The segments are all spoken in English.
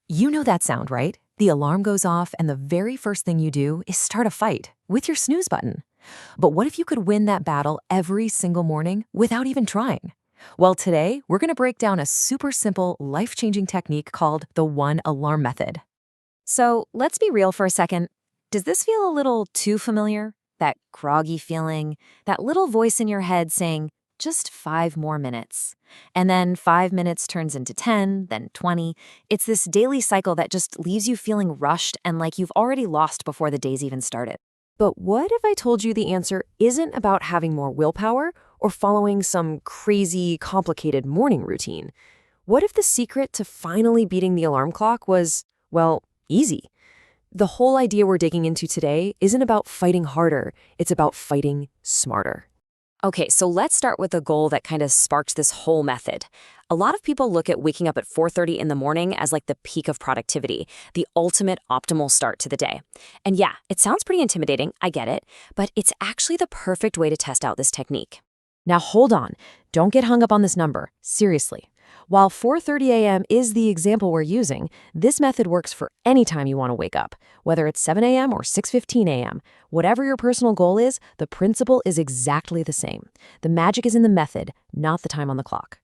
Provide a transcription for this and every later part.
You know that sound, right? The alarm goes off and the very first thing you do is start a fight with your snooze button. But what if you could win that battle every single morning without even trying? Well, today we're going to break down a super simple, life-changing technique called the one alarm method. So let's be real for a second. Does this feel a little too familiar? That groggy feeling, that little voice in your head saying, just 5 more minutes. And then 5 minutes turns into 10, then 20. It's this daily cycle that just leaves you feeling rushed and like you've already lost before the day's even started. But what if I told you the answer isn't about having more willpower or following some crazy, complicated morning routine? What if the secret to finally beating the alarm clock was, well, easy? The whole idea we're digging into today isn't about fighting harder, it's about fighting smarter. Okay, so let's start with the goal that kind of sparked this whole method. A lot of people look at waking up at 4:30 in the morning as like the peak of productivity, the ultimate optimal start to the day. And yeah, it sounds pretty intimidating, I get it, but it's actually the perfect way to test out this technique. Now hold on, don't get hung up on this number, seriously. While 4:30 a.m. is the example we're using, this method works for any time you want to wake up, whether it's 7 a.m. or 6:15 a.m. Whatever your personal goal is, the principle is exactly the same. The magic is in the method, not the time on the clock.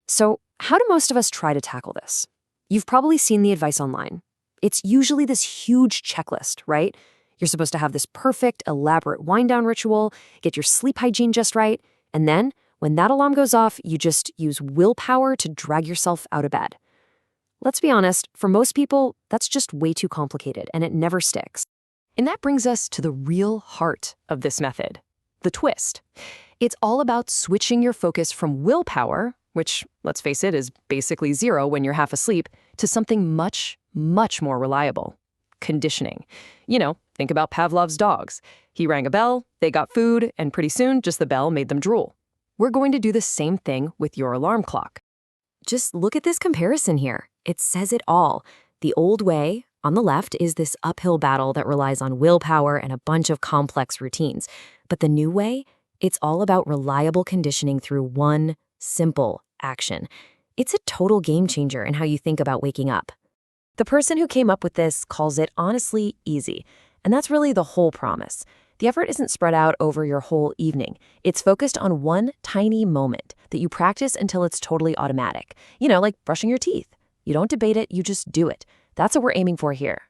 So, how do most of us try to tackle this? You've probably seen the advice online. It's usually this huge checklist, right? You're supposed to have this perfect, elaborate wind-down ritual, get your sleep hygiene just right, and then, when that alarm goes off, you just use willpower to drag yourself out of bed. Let's be honest, for most people, that's just way too complicated and it never sticks. And that brings us to the real heart of this method, the twist. It's all about switching your focus from willpower, which, let's face it, is basically zero when you're half asleep, to something much, much more reliable: conditioning. Think about Pavlov's dogs. He rang a bell, they got food, and pretty soon, just the bell made them drool. We're going to do the same thing with your alarm clock. Just look at this comparison here. It says it all. The old way, on the left, is this uphill battle that relies on willpower and a bunch of complex routines. But the new way, it's all about reliable conditioning through one simple action. It's a total game changer in how you think about waking up. The person who came up with this calls it honestly easy. And that's really the whole promise. The effort isn't spread out over your whole evening. It's focused on one tiny moment that you practice until it's totally automatic. Like brushing your teeth. You don't debate it, you just do it. That's what we're aiming for here.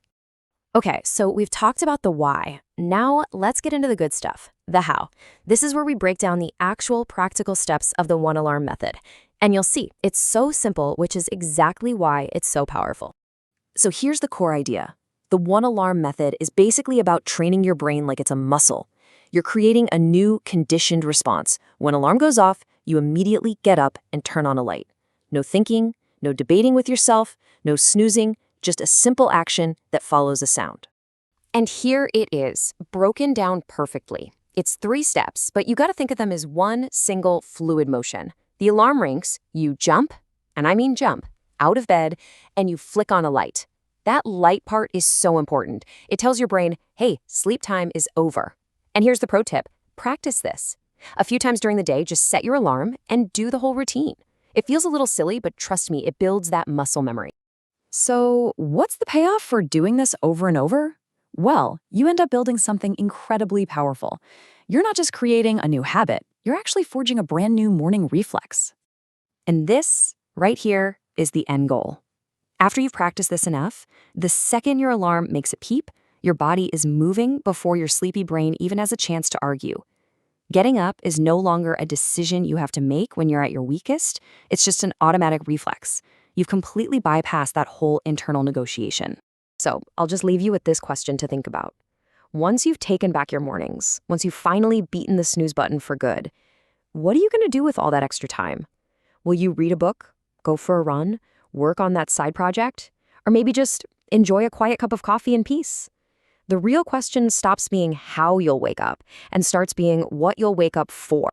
Okay, so we've talked about the why. Now let's get into the good stuff, the how. This is where we break down the actual practical steps of the one alarm method. And you'll see, it's so simple, which is exactly why it's so powerful. So here's the core idea. The one alarm method is basically about training your brain like it's a muscle. You're creating a new conditioned response. When alarm goes off, you immediately get up and turn on a light. No thinking, no debating with yourself, no snoozing, just a simple action that follows a sound. And here it is, broken down perfectly. It's 3 steps, but you got to think of them as one single fluid motion. The alarm rings, you jump, and I mean jump, out of bed, and you flick on a light. That light part is so important. It tells your brain, hey, sleep time is over. And here's the pro tip. Practice this. A few times during the day, just set your alarm and do the whole routine. It feels a little silly, but trust me, it builds that muscle memory. So what's the payoff for doing this over and over? Well, you end up building something incredibly powerful. You're not just creating a new habit, you're actually forging a brand new morning reflex. And this, right here, is the end goal. After you've practiced this enough, the second your alarm makes a peep, your body is moving before your sleepy brain even has a chance to argue. Getting up is no longer a decision you have to make when you're at your weakest. It's just an automatic reflex. You've completely bypassed that whole internal negotiation. So I'll just leave you with this question to think about. Once you've taken back your mornings, once you've finally beaten the snooze button for good, what are you going to do with all that extra time? Will you read a book, go for a run, work on that side project, or maybe just enjoy a quiet cup of coffee in peace? The real question stops being how you'll wake up and starts being what you'll wake up for.